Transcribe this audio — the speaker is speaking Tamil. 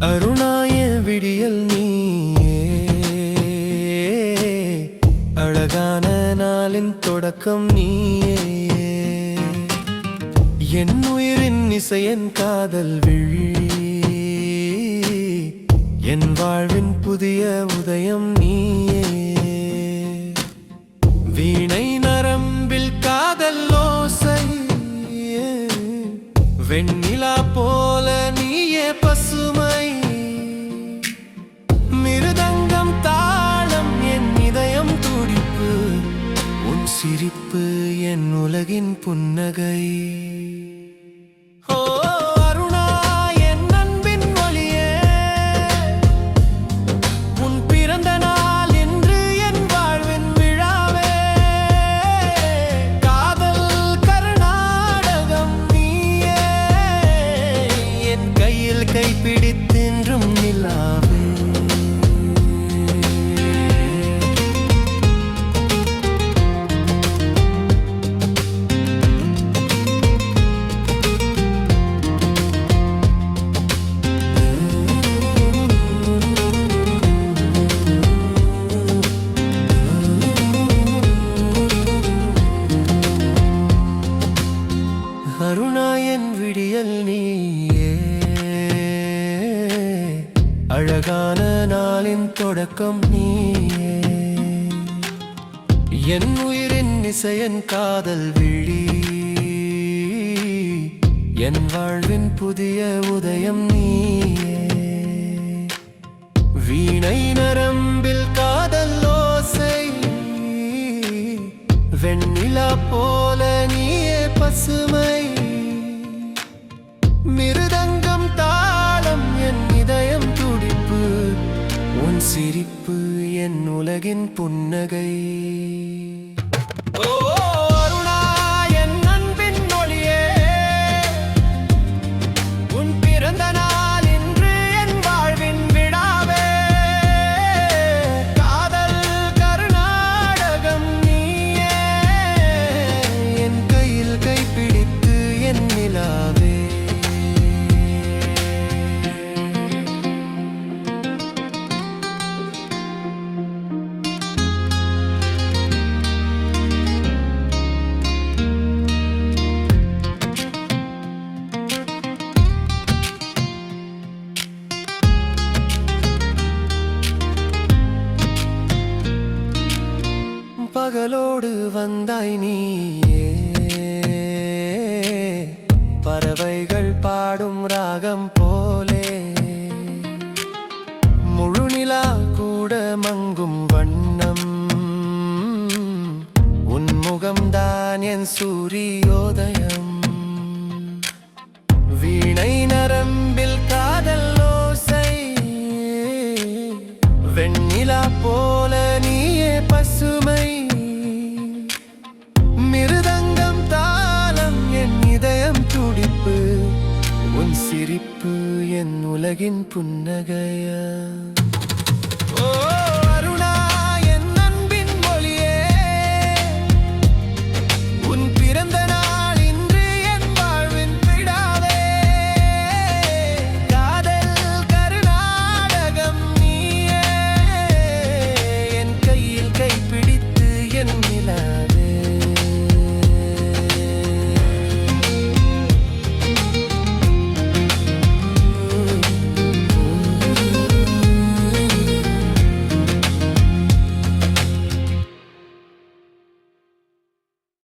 அருணாய விடியல் நீயே, அழகான நாளின் தொடக்கம் நீயே. என் உயிரின் இசையன் காதல் விழி, என் வாழ்வின் புதிய உதயம் நீயே. வீணை நரம்பில் காதல் ஓசை, வெண்ணிலா போல நீயே பசுமை. மிருதங்கம் தாளம் என் இதயம் துடிப்பு, உன் சிரிப்பு என் உலகின் புன்னகை. கைப்பிடித்தென்றும் நிலாவே, அருணாயன் விடியல் நீயே, அழகான நாளின் தொடக்கம் நீயே. என் உயிரின் இசையன் காதல் விழி, என் வாழ்வின் புதிய உதயம் நீயே. வீணை நரம்பில் காதல் ஓசை, வெண்ணிலா போல நீயே பசுமை. மிருதங்கம் தாளம் என் இதயம் துடிப்பு, உன் சிரிப்பு என் உலகின் புன்னகை. அருணா என் அன்பின் ஒளியே, உன் பிறந்த நாள் இன்று என் வாழ்வின் விழாவே. காதல் கர்நாடகம் நீயே, என் கையில் கைப்பிடித்து என் நிலாவே. பகலோடு வந்தாய் நீயே, பறவைகள் பாடும் ராகம் போலே. முழுநிலா கூட மங்கும் வண்ணம், உன் முகம்தான் என் சூரியோதயம். வீணை நரம்பில் காதல் ஓசை, வெண்ணிலா போல நீயே பசுமை. மிருதங்கம் தாளம் என் இதயம் துடிப்பு, உன் சிரிப்பு என் உலகின் புன்னகையா.